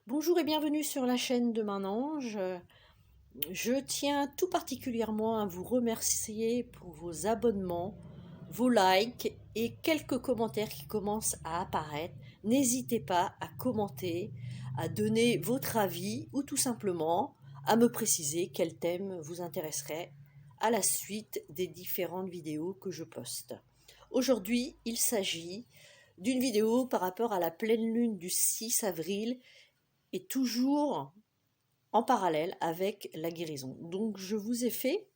Bonjour et bienvenue sur la chaîne de Main Ange. Je tiens tout particulièrement à vous remercier pour vos abonnements, vos likes et quelques commentaires qui commencent à apparaître. N'hésitez pas à commenter, à donner votre avis ou tout simplement à me préciser quel thème vous intéresserait à la suite des différentes vidéos que je poste. Aujourd'hui, il s'agit d'une vidéo par rapport à la pleine lune du 6 avril et toujours en parallèle avec la guérison. Donc je vous ai fait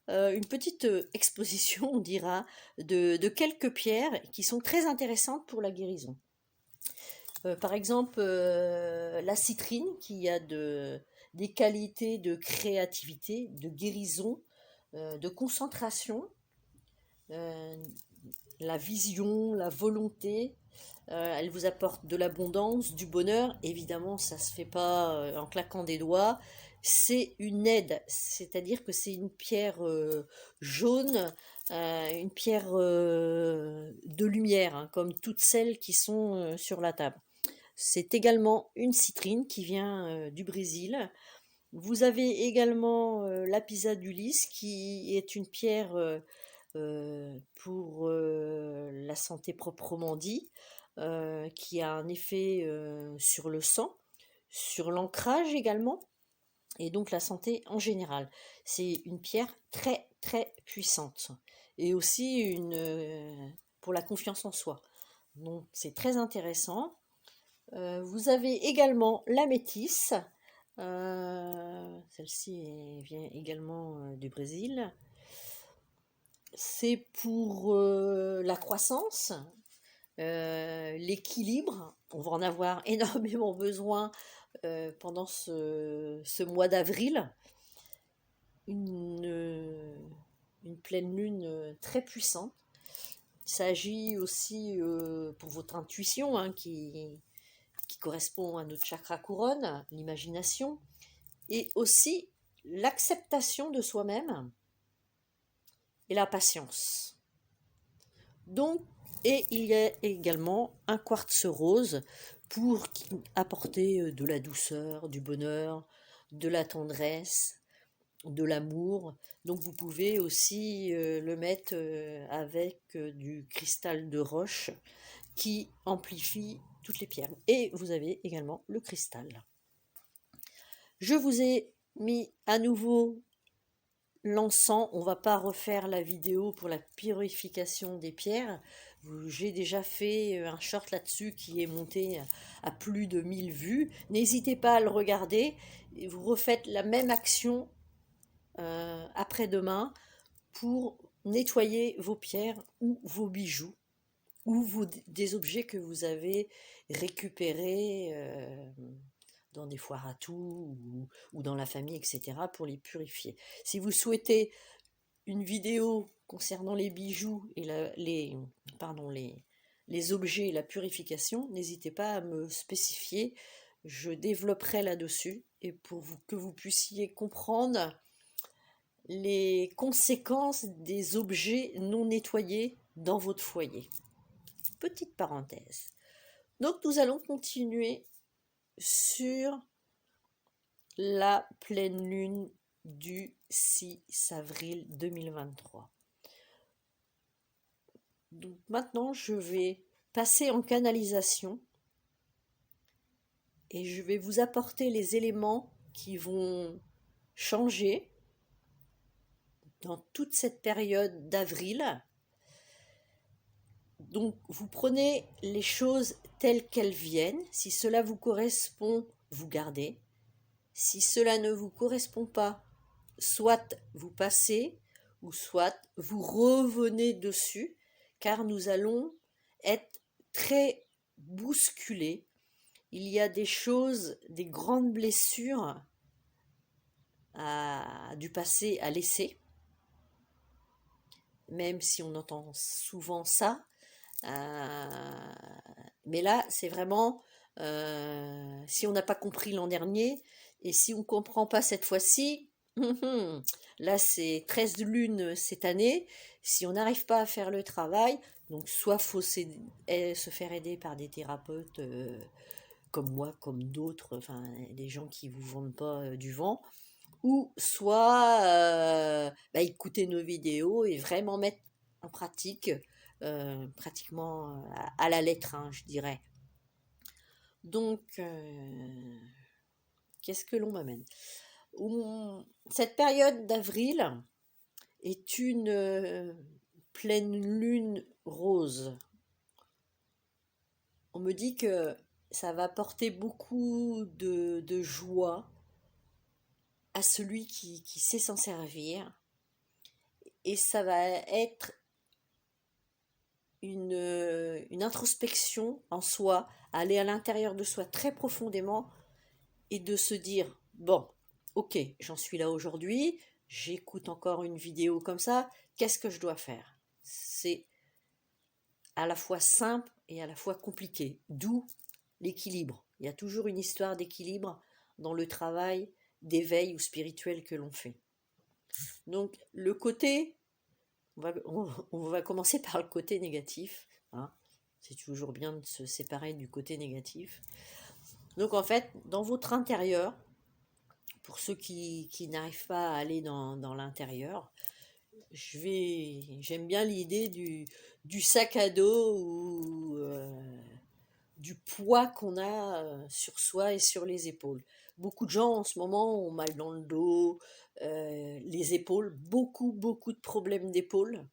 une petite exposition, on dira, de quelques pierres qui sont très intéressantes pour la guérison. Par exemple, la citrine qui a des qualités de créativité, de guérison, de concentration, euh, la vision, la volonté. Elle vous apporte de l'abondance, du bonheur. Évidemment, ça se fait pas en claquant des doigts. C'est une aide, c'est-à-dire que c'est une pierre jaune, une pierre de lumière, hein, comme toutes celles qui sont sur la table. C'est également une citrine qui vient du Brésil. Vous avez également l'apisa d'Ulysse qui est une pierre pour la santé proprement dit, qui a un effet sur le sang, sur l'ancrage également, et donc la santé en général. C'est une pierre très très puissante, et aussi pour la confiance en soi. Donc c'est très intéressant. Vous avez également la métisse. Celle-ci vient également du Brésil. C'est pour la croissance, l'équilibre. On va en avoir énormément besoin pendant ce mois d'avril. Une, euh, une pleine lune très puissante. Il s'agit aussi pour votre intuition, hein, qui correspond à notre chakra couronne, l'imagination, et aussi l'acceptation de soi-même et la patience. Donc, et il y a également un quartz rose pour apporter de la douceur, du bonheur, de la tendresse, de l'amour. Donc vous pouvez aussi le mettre avec du cristal de roche qui amplifie toutes les pierres. Et vous avez également le cristal. Je vous ai mis à nouveau l'encens. On va pas refaire la vidéo pour la purification des pierres. J'ai déjà fait un short là-dessus qui est monté à plus de 1000 vues. N'hésitez pas à le regarder. Vous refaites la même action après-demain pour nettoyer vos pierres ou vos bijoux ou des objets que vous avez récupérés dans des foires à tout ou dans la famille, etc., pour les purifier. Si vous souhaitez une vidéo concernant les bijoux et pardon, les objets et la purification, n'hésitez pas à me spécifier. Je développerai là-dessus et pour que vous puissiez comprendre les conséquences des objets non nettoyés dans votre foyer. Petite parenthèse. Donc nous allons continuer sur la pleine lune du 6 avril 2023. Donc maintenant, je vais passer en canalisation et je vais vous apporter les éléments qui vont changer dans toute cette période d'avril. Donc vous prenez les choses telles qu'elles viennent. Si cela vous correspond, vous gardez. Si cela ne vous correspond pas, soit vous passez ou soit vous revenez dessus, car nous allons être très bousculés. Il y a des choses, des grandes blessures du passé à laisser, même si on entend souvent ça. Mais là, c'est vraiment si on n'a pas compris l'an dernier et si on ne comprend pas cette fois-ci, là c'est 13 lunes cette année. Si on n'arrive pas à faire le travail, donc soit faut se faire aider par des thérapeutes comme moi, comme d'autres, enfin, des gens qui vous vendent pas du vent, ou soit bah, écouter nos vidéos et vraiment mettre en pratique, pratiquement à la lettre, hein, je dirais. Donc, qu'est-ce que l'on m'amène? Cette période d'avril est une pleine lune rose. On me dit que ça va porter beaucoup de joie à celui qui sait s'en servir, et ça va être une introspection en soi, aller à l'intérieur de soi très profondément et de se dire, bon, ok, j'en suis là aujourd'hui, j'écoute encore une vidéo comme ça, qu'est-ce que je dois faire? C'est à la fois simple et à la fois compliqué, d'où l'équilibre. Il y a toujours une histoire d'équilibre dans le travail d'éveil ou spirituel que l'on fait. Donc le côté, on va commencer par le côté négatif, hein. C'est toujours bien de se séparer du côté négatif. Donc en fait, dans votre intérieur, pour ceux qui n'arrivent pas à aller dans l'intérieur, j'aime bien l'idée du sac à dos ou du poids qu'on a sur soi et sur les épaules. Beaucoup de gens en ce moment ont mal dans le dos, les épaules, beaucoup de problèmes d'épaules,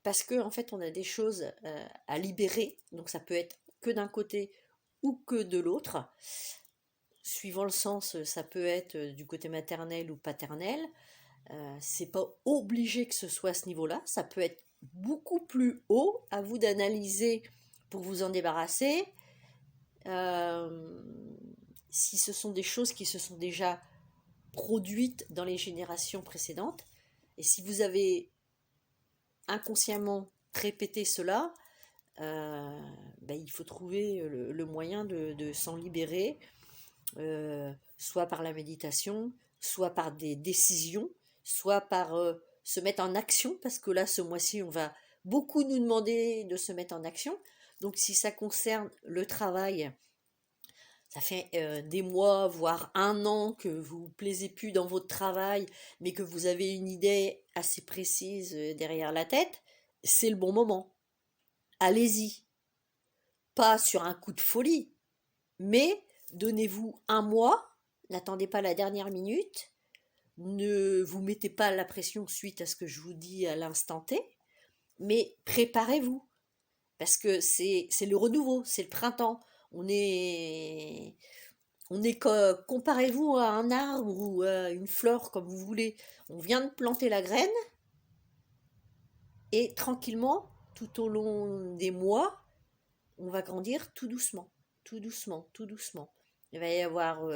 parce que en fait on a des choses à libérer, donc ça peut être que d'un côté ou que de l'autre. Suivant le sens, ça peut être du côté maternel ou paternel. C'est pas obligé que ce soit à ce niveau-là, ça peut être beaucoup plus haut, à vous d'analyser pour vous en débarrasser. Euh, si ce sont des choses qui se sont déjà produites dans les générations précédentes, et si vous avez inconsciemment répété cela, ben, il faut trouver le moyen de s'en libérer, soit par la méditation, soit par des décisions, soit par se mettre en action, parce que là, ce mois-ci, on va beaucoup nous demander de se mettre en action. Donc, si ça concerne le travail, ça fait des mois, voire un an que vous ne vous plaisez plus dans votre travail, mais que vous avez une idée assez précise derrière la tête, c'est le bon moment. Allez-y. Pas sur un coup de folie, mais donnez-vous un mois, n'attendez pas la dernière minute, ne vous mettez pas la pression suite à ce que je vous dis à l'instant T, mais préparez-vous, parce que c'est le renouveau, c'est le printemps. On est comparez-vous à un arbre ou à une fleur, comme vous voulez. On vient de planter la graine, et tranquillement, tout au long des mois, on va grandir tout doucement, tout doucement, tout doucement. Il va y avoir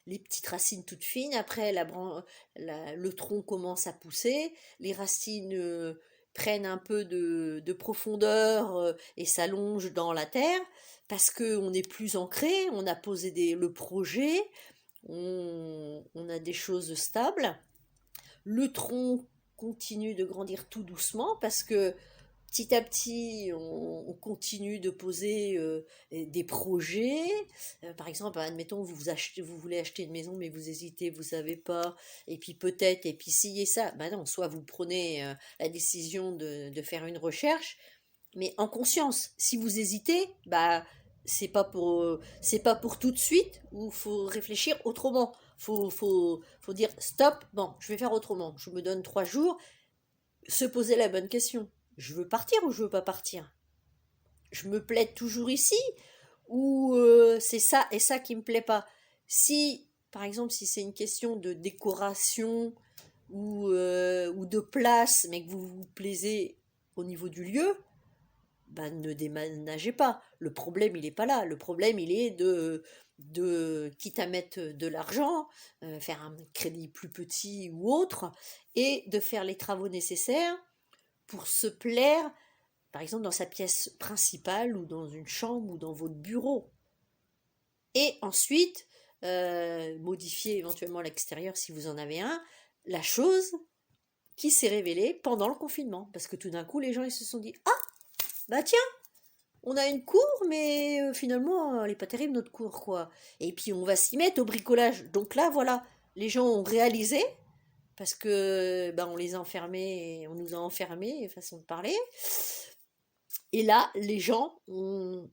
les petites racines toutes fines, après le tronc commence à pousser, les racines prennent un peu de profondeur et s'allongent dans la terre, parce qu'on est plus ancré, on a posé le projet, on a des choses stables. Le tronc continue de grandir tout doucement, parce que petit à petit, on continue de poser des projets. Par exemple, admettons, vous voulez acheter une maison, mais vous hésitez, vous savez pas, et puis peut-être, et puis si et ça. Ben non, soit vous prenez la décision de faire une recherche, mais en conscience. Si vous hésitez, bah c'est pas pour tout de suite, ou faut réfléchir autrement. Faut dire stop, bon, je vais faire autrement. Je me donne 3 jours, se poser la bonne question. Je veux partir ou je veux pas partir? Je me plais toujours ici, ou c'est ça et ça qui me plaît pas? Si, par exemple, si c'est une question de décoration ou de place, mais que vous vous plaisez au niveau du lieu, bah, ne déménagez pas. Le problème, il n'est pas là. Le problème, il est quitte à mettre de l'argent, faire un crédit plus petit ou autre, et de faire les travaux nécessaires pour se plaire, par exemple dans sa pièce principale ou dans une chambre ou dans votre bureau. Et ensuite, modifier éventuellement l'extérieur si vous en avez un, la chose qui s'est révélée pendant le confinement. Parce que tout d'un coup, les gens ils se sont dit, ah, bah tiens, on a une cour, mais finalement, elle n'est pas terrible notre cour, quoi. Et puis on va s'y mettre au bricolage. Donc là, voilà, les gens ont réalisé, parce que ben, on les a enfermés, on nous a enfermés, façon de parler. Et là, les gens ont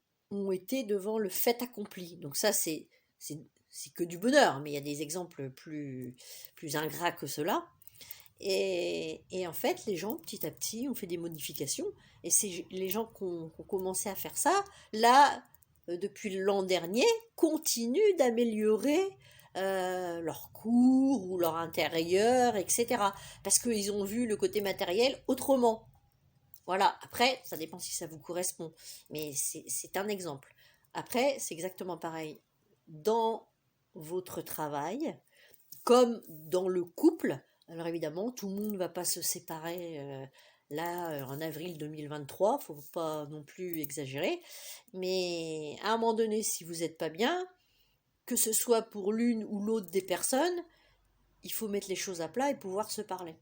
été devant le fait accompli. Donc ça, c'est que du bonheur, mais il y a des exemples plus ingrats que cela. Et en fait, les gens, petit à petit, ont fait des modifications. Et c'est les gens qui ont commencé à faire ça, là, depuis l'an dernier, continuent d'améliorer leur cours ou leur intérieur, etc. Parce qu'ils ont vu le côté matériel autrement. Voilà, après, ça dépend si ça vous correspond. Mais c'est un exemple. Après, c'est exactement pareil. Dans votre travail, comme dans le couple, alors évidemment, tout le monde ne va pas se séparer là en avril 2023, faut pas non plus exagérer, mais à un moment donné, si vous n'êtes pas bien, que ce soit pour l'une ou l'autre des personnes, il faut mettre les choses à plat et pouvoir se parler.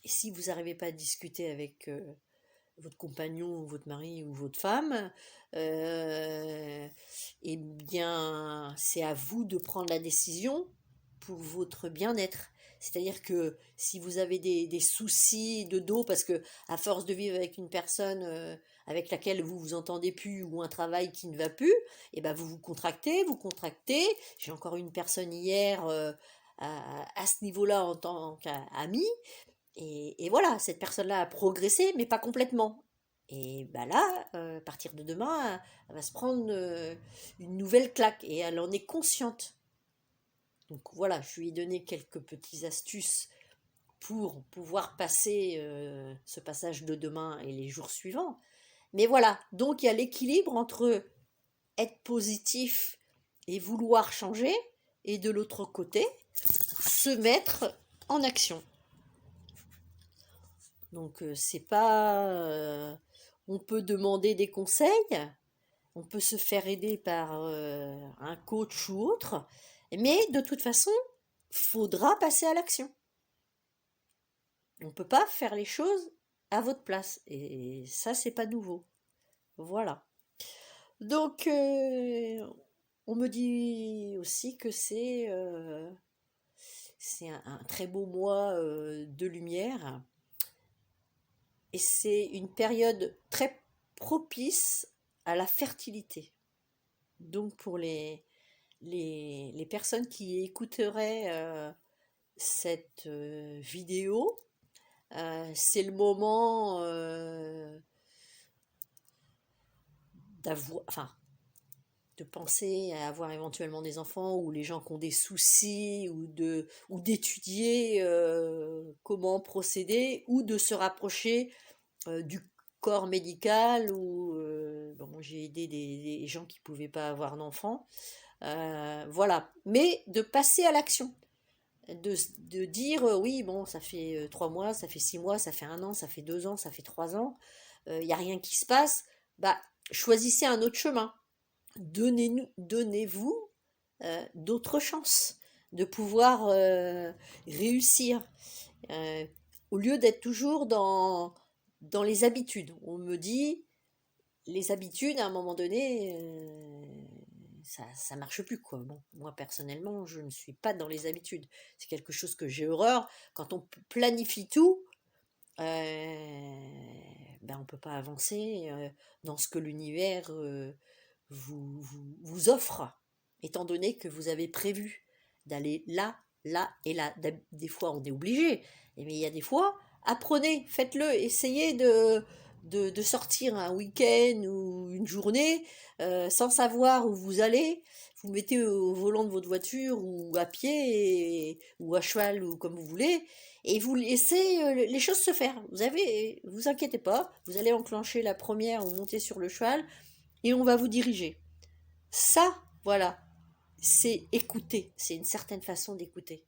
Et si vous n'arrivez pas à discuter avec votre compagnon ou votre mari ou votre femme, eh bien, c'est à vous de prendre la décision pour votre bien-être. C'est-à-dire que si vous avez des soucis de dos, parce que à force de vivre avec une personne avec laquelle vous vous entendez plus ou un travail qui ne va plus, et ben vous vous contractez. J'ai encore une personne hier à ce niveau-là en tant qu'ami, et voilà, cette personne-là a progressé, mais pas complètement. Et bah là, à partir de demain, elle va se prendre une nouvelle claque et elle en est consciente. Donc voilà, je lui ai donné quelques petites astuces pour pouvoir passer ce passage de demain et les jours suivants. Mais voilà, donc il y a l'équilibre entre être positif et vouloir changer, et de l'autre côté, se mettre en action. Donc c'est pas, on peut demander des conseils, on peut se faire aider par un coach ou autre, mais de toute façon, faudra passer à l'action. On ne peut pas faire les choses à votre place, et ça c'est pas nouveau. Voilà. Donc on me dit aussi que c'est un très beau mois de lumière. Et c'est une période très propice à la fertilité. Donc pour les personnes qui écouteraient cette vidéo, c'est le moment d'avoir, enfin, de penser à avoir éventuellement des enfants, ou les gens qui ont des soucis, ou d'étudier comment procéder, ou de se rapprocher du corps médical, ou bon, moi j'ai aidé des gens qui ne pouvaient pas avoir d'enfants, voilà, mais de passer à l'action, de dire oui, bon, ça fait 3 mois, ça fait 6 mois, ça fait 1 an, ça fait 2 ans, ça fait 3 ans, il n'y a rien qui se passe, bah choisissez un autre chemin, donnez-vous d'autres chances de pouvoir réussir, euh, au lieu d'être toujours dans les habitudes. On me dit, les habitudes, à un moment donné, ça marche plus, quoi. Bon, moi, personnellement, je ne suis pas dans les habitudes. C'est quelque chose que j'ai horreur. Quand on planifie tout, ben, on ne peut pas avancer dans ce que l'univers vous offre, étant donné que vous avez prévu d'aller là, là et là. Des fois, on est obligé, mais il y a des fois, apprenez, faites-le, essayez de sortir un week-end ou une journée sans savoir où vous allez. Vous mettez au volant de votre voiture ou à pied ou à cheval ou comme vous voulez, et vous laissez les choses se faire. Vous inquiétez pas, vous allez enclencher la première ou monter sur le cheval et on va vous diriger. Ça, voilà, c'est écouter, c'est une certaine façon d'écouter,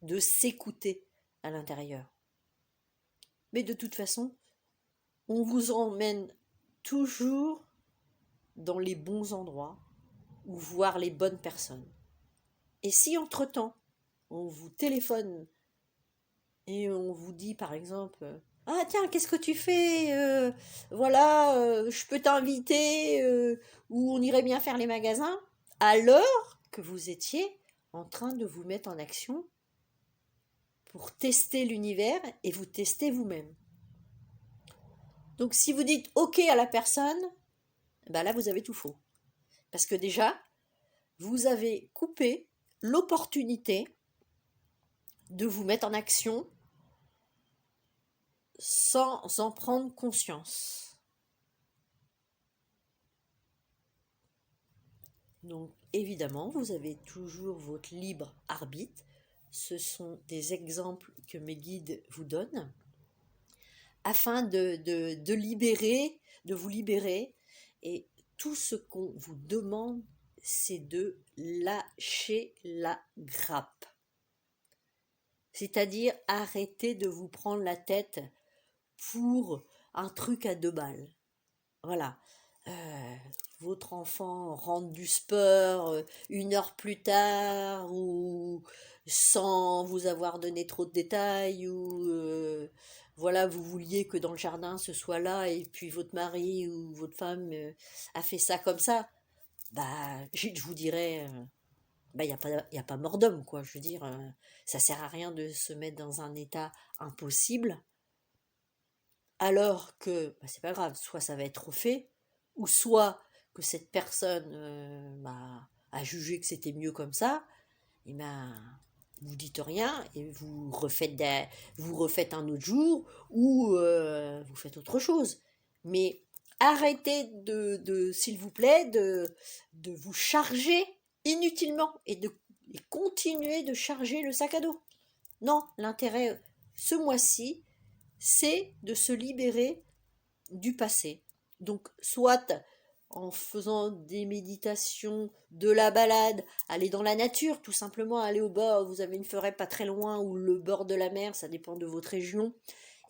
de s'écouter à l'intérieur. Mais de toute façon, on vous emmène toujours dans les bons endroits ou voir les bonnes personnes. Et si entre-temps, on vous téléphone et on vous dit par exemple Ah tiens, qu'est-ce que tu fais? Voilà, je peux t'inviter, ou on irait bien faire les magasins. Alors que vous étiez en train de vous mettre en action pour tester l'univers et vous tester vous-même. Donc si vous dites OK à la personne, ben là vous avez tout faux. Parce que déjà, vous avez coupé l'opportunité de vous mettre en action sans en prendre conscience. Donc évidemment, vous avez toujours votre libre arbitre. Ce sont des exemples que mes guides vous donnent afin de libérer, de vous libérer. Et tout ce qu'on vous demande, c'est de lâcher la grappe. C'est-à-dire arrêter de vous prendre la tête pour un truc à 2 balles. Voilà. Euh, Votre enfant rentre du sport 1 heure plus tard ou sans vous avoir donné trop de détails ou voilà, vous vouliez que dans le jardin ce soit là et puis votre mari ou votre femme a fait ça comme ça, bah je vous dirais bah y a pas mort d'homme quoi, je veux dire ça sert à rien de se mettre dans un état impossible alors que bah, c'est pas grave, soit ça va être refait, ou soit que cette personne bah, a jugé que c'était mieux comme ça, et ben vous dites rien et vous refaites un autre jour ou vous faites autre chose. Mais arrêtez s'il vous plaît, de vous charger inutilement et continuer de charger le sac à dos. Non, l'intérêt ce mois-ci, c'est de se libérer du passé. Donc, soit en faisant des méditations, de la balade, aller dans la nature, tout simplement aller au bord, vous avez une forêt pas très loin ou le bord de la mer, ça dépend de votre région,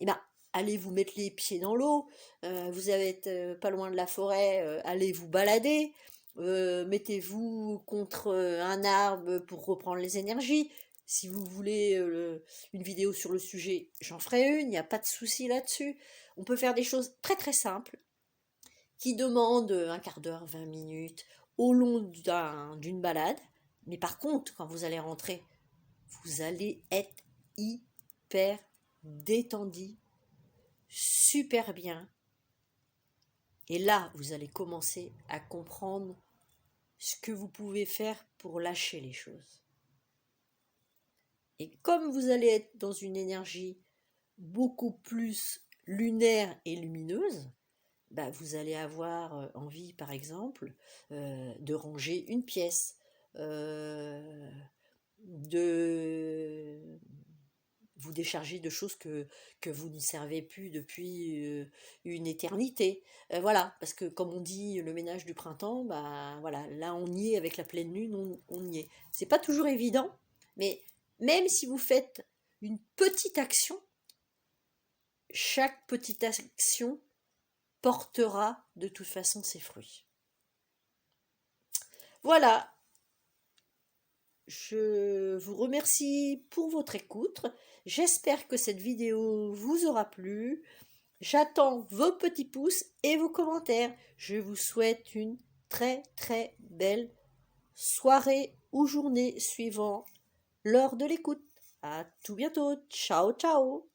et ben allez vous mettre les pieds dans l'eau, vous êtes pas loin de la forêt, allez vous balader, mettez-vous contre un arbre pour reprendre les énergies. Si vous voulez une vidéo sur le sujet, j'en ferai une, il n'y a pas de souci là-dessus. On peut faire des choses très très simples qui demandent un quart d'heure, 20 minutes au long d'une balade. Mais par contre, quand vous allez rentrer, vous allez être hyper détendu, super bien. Et là, vous allez commencer à comprendre ce que vous pouvez faire pour lâcher les choses. Et comme vous allez être dans une énergie beaucoup plus lunaire et lumineuse, bah, vous allez avoir envie, par exemple, de ranger une pièce, de vous décharger de choses que vous ne servez plus depuis une éternité. Voilà, parce que comme on dit, le ménage du printemps, bah voilà, là on y est avec la pleine lune, on y est. C'est pas toujours évident, mais même si vous faites une petite action, chaque petite action portera de toute façon ses fruits. Voilà, je vous remercie pour votre écoute. J'espère que cette vidéo vous aura plu. J'attends vos petits pouces et vos commentaires. Je vous souhaite une très très belle soirée ou journée suivant l'heure de l'écoute. À tout bientôt. Ciao ciao.